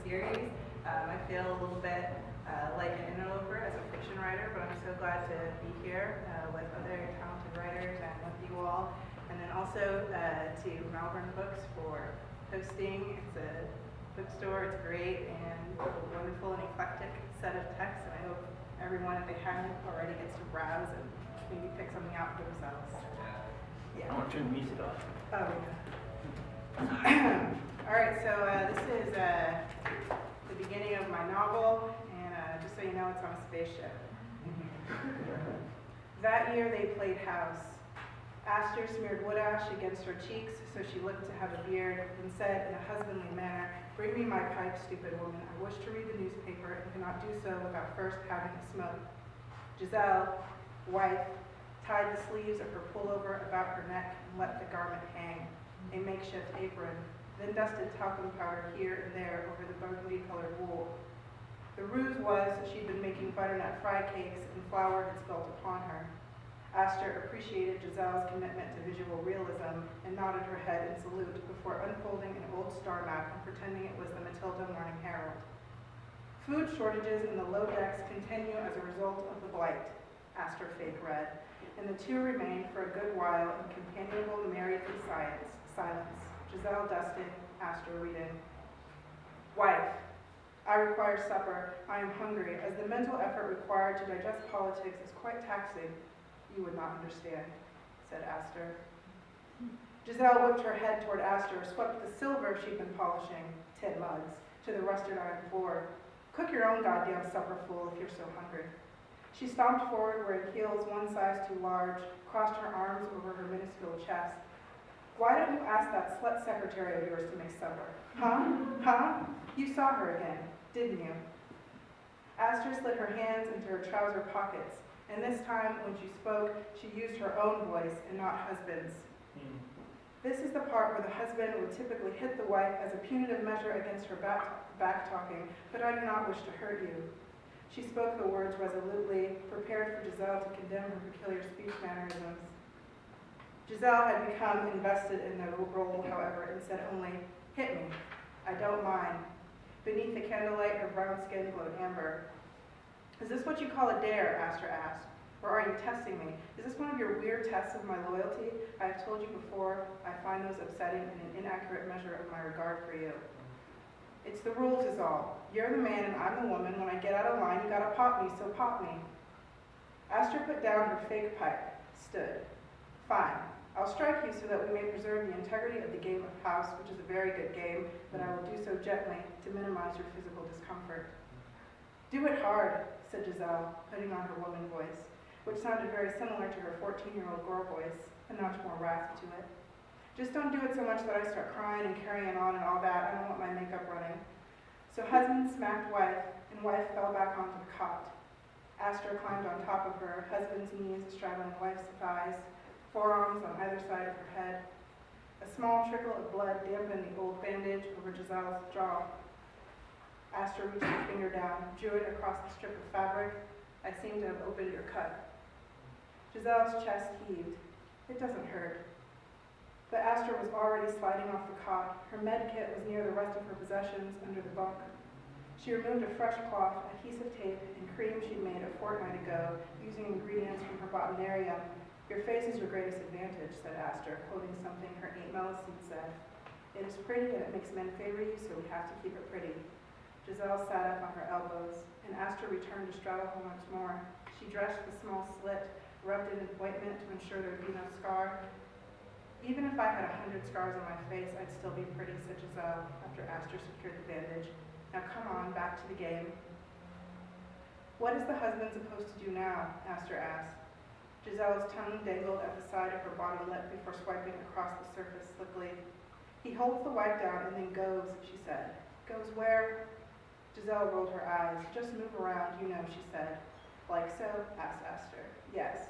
series. I feel a little bit like an interloper as a fiction writer, but I'm so glad to be here with other talented writers and with you all. And then also to Malvern Books for hosting. It's a bookstore, it's great, and a wonderful and eclectic set of texts. And I hope everyone, if they haven't already, gets to browse and maybe pick something out for themselves. Yeah. I want to turn the music off. Oh, yeah. All right, so this is the beginning of my novel, and just so you know, it's on a spaceship. That year they played house. Astor smeared wood ash against her cheeks so she looked to have a beard, and said in a husbandly manner, "Bring me my pipe, stupid woman. I wish to read the newspaper and cannot do so without first having a smoke." Giselle, wife, tied the sleeves of her pullover about her neck and let the garment hang, a makeshift apron, then dusted talcum powder here and there over the burgundy-colored wool. The ruse was that she'd been making butternut fry cakes and flour had spilt upon her. Astor appreciated Giselle's commitment to visual realism and nodded her head in salute before unfolding an old star map and pretending it was the Matilda Morning Herald. Food shortages in the low decks continue as a result of the blight, Astor fake read, and the two remained for a good while in companionable married silence. Giselle dusting, Astor reading. Wife, I require supper. I am hungry, as the mental effort required to digest politics is quite taxing. You would not understand, said Astor. Giselle whipped her head toward Astor, swept the silver she'd been polishing, tin mugs, to the rusted iron floor. Cook your own goddamn supper, fool, if you're so hungry. She stomped forward wearing heels one size too large, crossed her arms over her minuscule chest. Why don't you ask that slut secretary of yours to make supper? Huh? You saw her again, didn't you? Astor slid her hands into her trouser pockets, and this time when she spoke, she used her own voice and not husband's. This is the part where the husband would typically hit the wife as a punitive measure against her back-talking, but I do not wish to hurt you. She spoke the words resolutely, prepared for Giselle to condemn her peculiar speech mannerisms. Giselle had become invested in the role, however, and said only, "Hit me. I don't mind." Beneath the candlelight, her brown skin glowed amber. "Is this what you call a dare?" Astor asked. "Or are you testing me? Is this one of your weird tests of my loyalty? I have told you before, I find those upsetting and an inaccurate measure of my regard for you." "It's the rules is all. You're the man and I'm the woman. When I get out of line, you gotta pop me, so pop me." Astor put down her fake pipe, stood. "Fine. I'll strike you so that we may preserve the integrity of the game of house, which is a very good game, but I will do so gently to minimize your physical discomfort." "Do it hard," said Giselle, putting on her woman voice, which sounded very similar to her 14-year-old girl voice, a notch more rasp to it. "Just don't do it so much that I start crying and carrying on and all that. I don't want my makeup running." So husband smacked wife, and wife fell back onto the cot. Astor climbed on top of her, husband's knees straddling wife's thighs, forearms on either side of her head. A small trickle of blood dampened the old bandage over Giselle's jaw. Astor reached her finger down, drew it across the strip of fabric. "I seem to have opened your cut." Giselle's chest heaved. "It doesn't hurt." But Astor was already sliding off the cot. Her med kit was near the rest of her possessions under the bunk. She removed a fresh cloth, adhesive tape, and cream she'd made a fortnight ago, using ingredients from her botanarium. "Your face is your greatest advantage," said Astor, quoting something her Aunt Millicent said. "It is pretty and it makes men favor you, so we have to keep it pretty." Giselle sat up on her elbows, and Astor returned to straddle her once more. She dressed the small slit, rubbed in an ointment to ensure there would be no scar. "Even if I had 100 scars on my face, I'd still be pretty," said Giselle, after Astor secured the bandage. "Now come on, back to the game." "What is the husband supposed to do now?" Astor asked. Giselle's tongue dangled at the side of her bottom lip before swiping across the surface slickly. "He holds the wipe down and then goes," she said. "Goes where?" Giselle rolled her eyes. "Just move around, you know," she said. "Like so?" asked Astor. "Yes."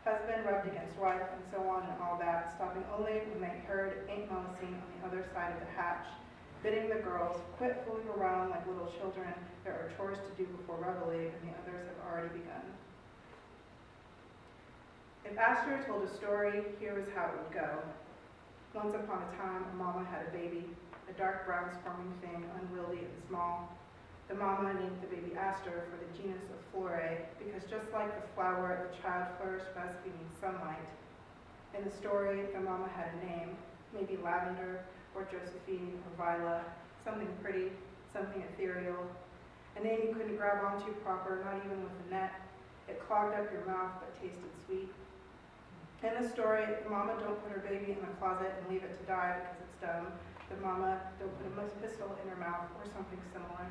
Husband rubbed against wife, and so on and all that, stopping only when they heard Aunt Millicent on the other side of the hatch, bidding the girls, "Quit fooling around like little children. There are chores to do before reveille, and the others have already begun." If Astor told a story, here was how it would go. Once upon a time, a mama had a baby. a dark brown squirming thing, unwieldy and small. The mama named the baby Aster for the genus of Flore, because just like the flower, the child flourished best beneath sunlight. In the story, the mama had a name, maybe Lavender, or Josephine, or Viola, something pretty, something ethereal, a name you couldn't grab onto proper, not even with a net. It clogged up your mouth, but tasted sweet. In the story, the mama don't put her baby in the closet and leave it to die because it's dumb. The mama don't put a pistol in her mouth or something similar.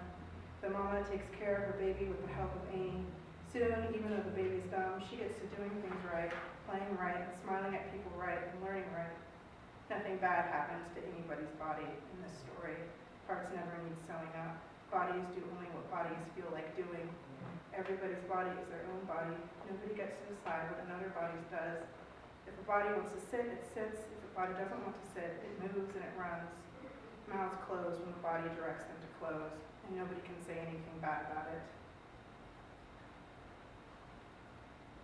The mama takes care of her baby with the help of Amy. Soon, even though the baby's dumb, she gets to doing things right, playing right, and smiling at people right, and learning right. Nothing bad happens to anybody's body in this story. Parts never need sewing up. Bodies do only what bodies feel like doing. Everybody's body is their own body. Nobody gets to decide what another body does. If a body wants to sit, it sits. If a body doesn't want to sit, it moves and it runs. Mouths close when the body directs them to close, and nobody can say anything bad about it.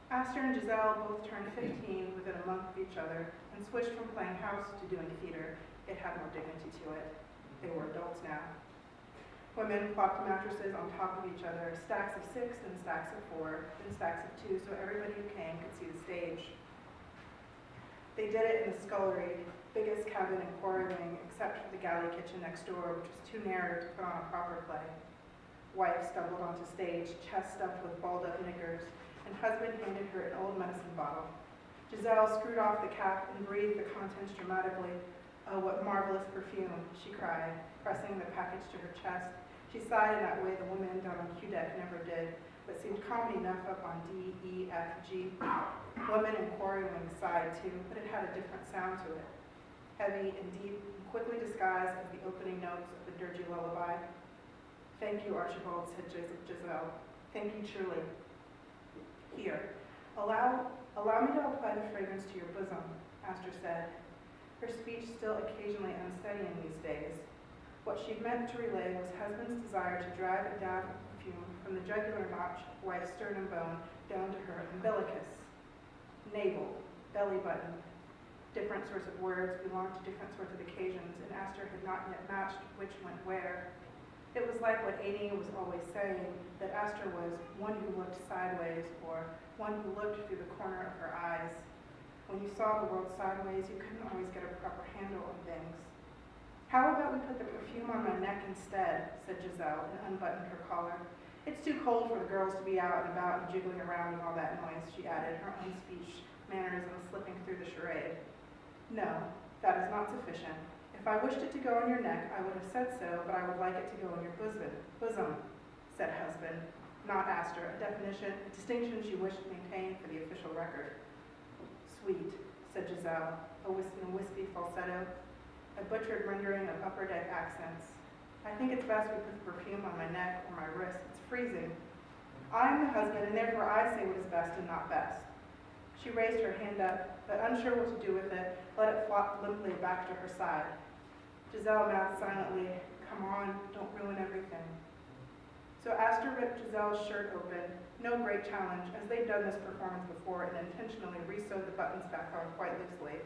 Aster and Giselle both turned 15 within a month of each other and switched from playing house to doing theater. It had more dignity to it. They were adults now. Women plopped mattresses on top of each other, stacks of 6, then stacks of 4, then stacks of 2, so everybody who came could see the stage. They did it in the scullery, biggest cabin in Quarry Wing, except for the galley kitchen next door, which was too narrow to put on a proper play. Wife stumbled onto stage, chest stuffed with balled-up knickers, and husband handed her an old medicine bottle. Giselle screwed off the cap and breathed the contents dramatically. "Oh, what marvelous perfume," she cried, pressing the package to her chest. She sighed in that way the woman down on Q-deck never did, but seemed calm enough up on D, E, F, G. Women in Quarry Wing sighed too, but it had a different sound to it. Heavy and deep, and quickly disguised as the opening notes of the dirgy lullaby. "Thank you, Archibald," said Giselle. "Thank you truly. Here, allow me to apply the fragrance to your bosom," Aster said, her speech still occasionally unsteady in these days. What she meant to relay was husband's desire to drive a dab of perfume from the jugular notch of wife's sternum bone down to her umbilicus. Navel, belly button. Different sorts of words belonged to different sorts of occasions, and Aster had not yet matched which went where. It was like what Amy was always saying, that Aster was one who looked sideways, or one who looked through the corner of her eyes. When you saw the world sideways, you couldn't always get a proper handle on things. "How about we put the perfume on my neck instead," said Giselle, and unbuttoned her collar. "It's too cold for the girls to be out and about and jiggling around and all that noise," she added, her own speech mannerism slipping through the charade. "No, that is not sufficient. If I wished it to go on your neck, I would have said so, but I would like it to go on your bosom," said husband, not Aster, a distinction she wished to maintain for the official record. "Sweet," said Giselle, in a wispy falsetto, a butchered rendering of upper deck accents. "I think it's best we put the perfume on my neck or my wrist. It's freezing. I am the husband, and therefore I say what is best and not best." She raised her hand up, but unsure what to do with it, let it flop limply back to her side. Giselle mouthed silently, "Come on, don't ruin everything." So Aster ripped Giselle's shirt open, no great challenge, as they'd done this performance before, and intentionally re-sewed the buttons back on quite loosely.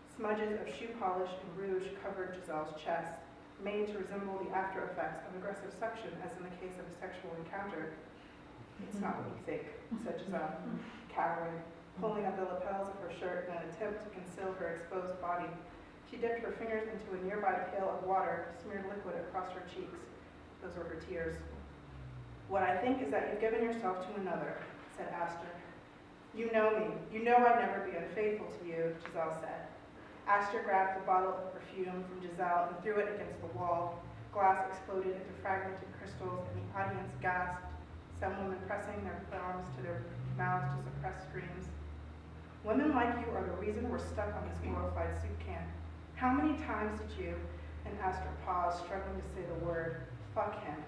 Smudges of shoe polish and rouge covered Giselle's chest, made to resemble the after effects of aggressive suction as in the case of a sexual encounter. "It's not what you think," said Giselle, cowering, pulling up the lapels of her shirt in an attempt to conceal her exposed body. She dipped her fingers into a nearby pail of water, smeared liquid across her cheeks. Those were her tears. "What I think is that you've given yourself to another," said Aster. "You know me. You know I'd never be unfaithful to you," Giselle said. Aster grabbed the bottle of perfume from Giselle and threw it against the wall. Glass exploded into fragmented crystals, and the audience gasped, some women pressing their palms to their mouths to suppress screams. "Women like you are the reason we're stuck on this glorified soup can. How many times did you," and Aster paused, struggling to say the word, "fuck him?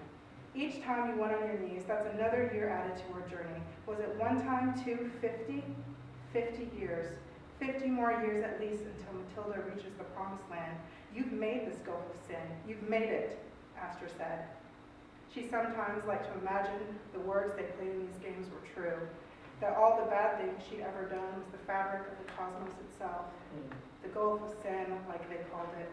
Each time you went on your knees, that's another year added to our journey. Was it one time, two, 50? 50 years. 50 more years at least until Matilda reaches the promised land. You've made this gulf of sin. You've made it," Aster said. She sometimes liked to imagine the words they played in these games were true, that all the bad things she'd ever done was the fabric of the cosmos itself, the gulf of sin, like they called it.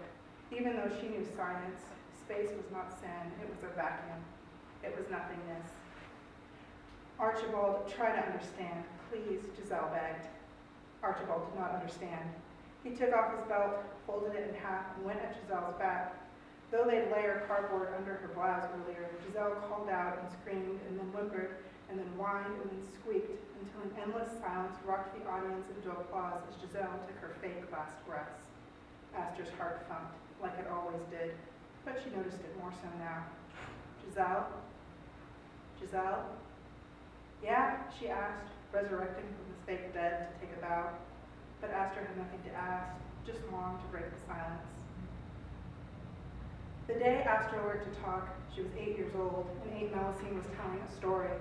Even though she knew science, space was not sin, it was a vacuum. It was nothingness. Archibald, try to understand. Please, Giselle begged. Archibald did not understand. He took off his belt, folded it in half, and went at Giselle's back. Though they'd layered cardboard under her blouse earlier, Giselle called out and screamed, and then whimpered, and then whined, and then squeaked, until an endless silence rocked the audience into applause as Giselle took her fake last breaths. Astor's heart thumped, like it always did, but she noticed it more so now. Giselle? Giselle? Yeah, she asked, resurrecting from the fake dead to take a bow. But Astor had nothing to ask, just longed to break the silence. The day Astor learned to talk, she was 8 years old, and Aunt Melusine was telling a story.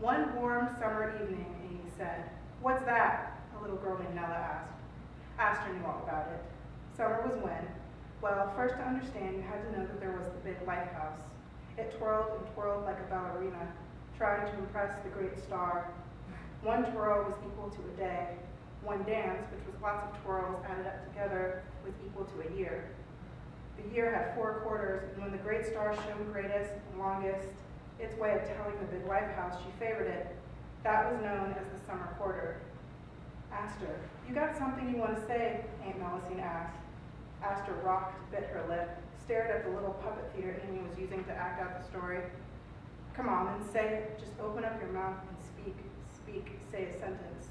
One warm summer evening, Amy said. What's that? A little girl named Nella asked. Astor knew all about it. Summer was when? Well, first to understand, you had to know that there was the big lighthouse. It twirled and twirled like a ballerina, trying to impress the great star. One twirl was equal to a day. One dance, which was lots of twirls added up together, was equal to a year. The year had 4 quarters, and when the great star shone greatest and longest, its way of telling the big lighthouse she favored it, that was known as the summer quarter. Astor, you got something you want to say? Aunt Melusine asked. Astor rocked, bit her lip, stared at the little puppet theater Amy was using to act out the story. Come on and say it. Just open up your mouth and speak, say a sentence.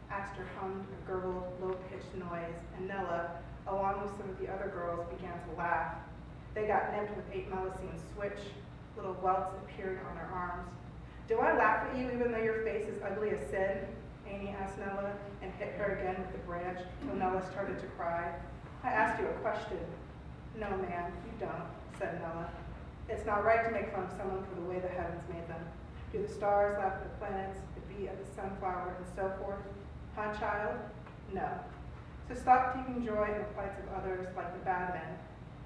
Astor hummed a gurgled, low-pitched noise, and Nella, along with some of the other girls, began to laugh. They got nipped with Aunt Melusine's switch, little welts appearing on her arms. Do I laugh at you even though your face is ugly as sin? Amy asked Nella, and hit her again with the branch until Nella started to cry. I asked you a question. No, ma'am, you don't, said Nella. It's not right to make fun of someone for the way the heavens made them. Do the stars laugh at the planets, the bee at the sunflower, and so forth? Huh, child? No. So stop taking joy in the plights of others like the bad men.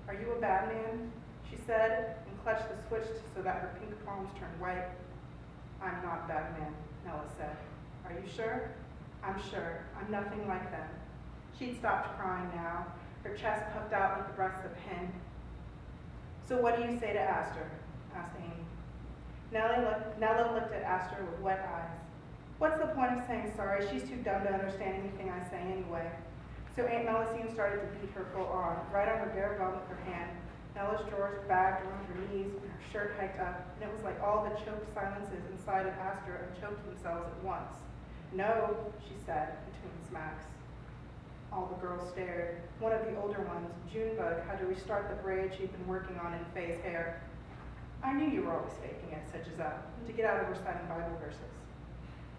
Are you a bad man? She said, and clutched the switch so that her pink palms turned white. I'm not a bad man, Nella said. Are you sure? I'm sure. I'm nothing like them. She'd stopped crying now, her chest puffed out like the breast of a hen. So what do you say to Astor? Asked Amy. Nella looked at Astor with wet eyes. What's the point of saying sorry? She's too dumb to understand anything I say anyway. So Aunt Melusine started to beat her full on, right on her bare bum with her hand. Nella's drawers bagged around her knees and her shirt hiked up, and it was like all the choked silences inside of Astor unchoked themselves at once. No, she said, between smacks. All the girls stared. One of the older ones, Junebug, had to restart the braid she'd been working on in Faye's hair. I knew you were always faking it, said Giselle, to get out of reciting Bible verses.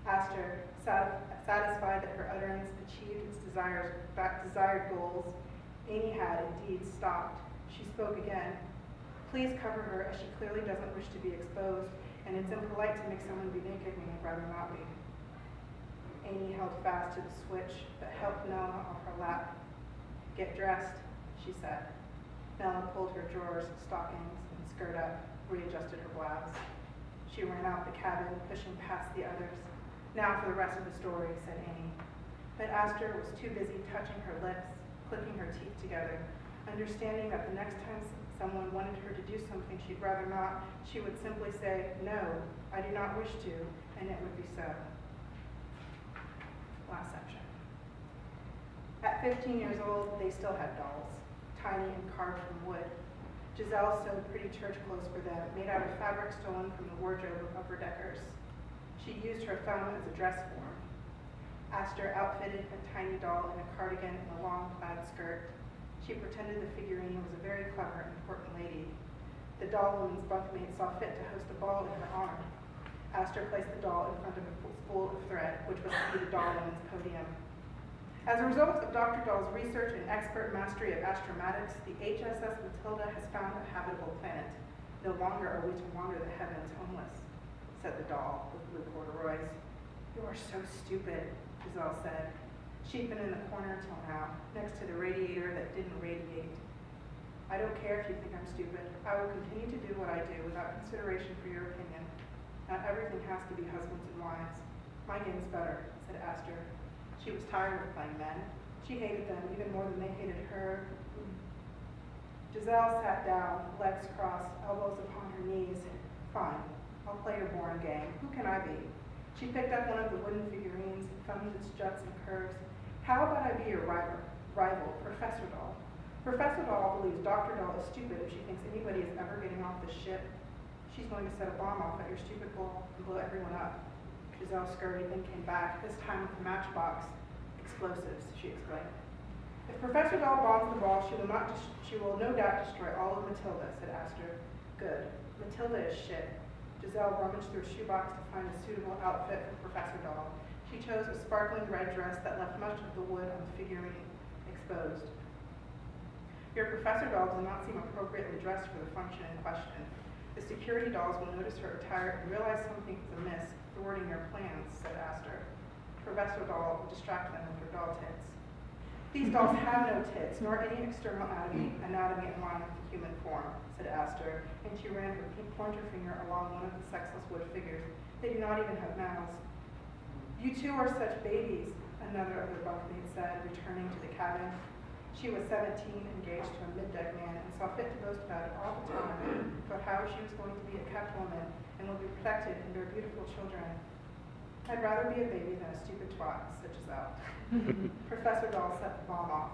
Astor, satisfied that her utterance achieved its desired goals, Amy had indeed stopped. She spoke again. Please cover her, as she clearly doesn't wish to be exposed, and it's impolite to make someone be naked when they'd rather not be. Amy held fast to the switch, but helped Nella off her lap. Get dressed, she said. Nella pulled her drawers, stockings, and skirt up, readjusted her blouse. She ran out the cabin, pushing past the others. Now for the rest of the story, said Amy. But Astor was too busy touching her lips, clicking her teeth together, understanding that the next time someone wanted her to do something she'd rather not, she would simply say, no, I do not wish to, and it would be so. Last section. At 15 years old, they still had dolls, tiny and carved from wood. Giselle sewed pretty church clothes for them, made out of fabric stolen from the wardrobe of upper-deckers. She used her thumb as a dress form. Astor outfitted a tiny doll in a cardigan and a long plaid skirt. She pretended the figurine was a very clever and important lady. The doll woman's bunkmate saw fit to host a ball in her honor. Astor placed the doll in front of a spool of thread, which was to be the doll woman's podium. As a result of Dr. Doll's research and expert mastery of astromatics, the HSS Matilda has found a habitable planet. No longer are we to wander the heavens homeless, said the doll with blue corduroys. You are so stupid, Giselle said. She'd been in the corner till now, next to the radiator that didn't radiate. I don't care if you think I'm stupid. I will continue to do what I do without consideration for your opinion. Not everything has to be husbands and wives. My game's better, said Astor. She was tired of playing men. She hated them even more than they hated her. Giselle sat down, legs crossed, elbows upon her knees. Fine, I'll play your boring game. Who can I be? She picked up one of the wooden figurines, thumbed its juts and curves. How about I be your rival, Professor Doll? Professor Doll believes Dr. Doll is stupid if she thinks anybody is ever getting off the ship. She's going to set a bomb off at your stupid ball and blow everyone up. Giselle scurried, then came back, this time with a matchbox. Explosives, she explained. If Professor Doll bombs the ball, she will no doubt destroy all of Matilda, said Astor. Good. Matilda is shit. Giselle rummaged through a shoebox to find a suitable outfit for Professor Doll. She chose a sparkling red dress that left much of the wood on the figurine exposed. Your Professor Doll does not seem appropriately dressed for the function in question. The security dolls will notice her attire and realize something is amiss, thwarting your plans, said Astor. Professor Doll distracted them with her doll tits. These dolls have no tits, nor any external anatomy in line with the human form, said Astor, and she ran her pink pointer finger along one of the sexless wood figures. They do not even have mouths. You two are such babies, another of the bunkmates said, returning to the cabin. She was 17, engaged to a mid-deck man, and saw fit to boast about it all the time, about how she was going to be a kept woman and will be protected and bear beautiful children. I'd rather be a baby than a stupid twat, said Giselle. Professor Doll set the bomb off.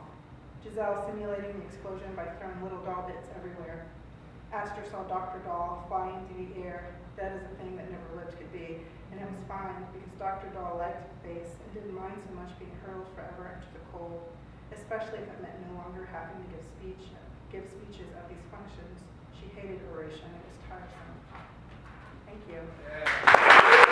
Giselle simulating the explosion by throwing little doll bits everywhere. Astor saw Dr. Doll fly into the air, dead as a thing that never lived could be, and it was fine because Dr. Doll liked space and didn't mind so much being hurled forever into the cold, especially if it meant no longer having to give speeches at these functions. She hated oration, it was tiresome. Thank you. Yeah.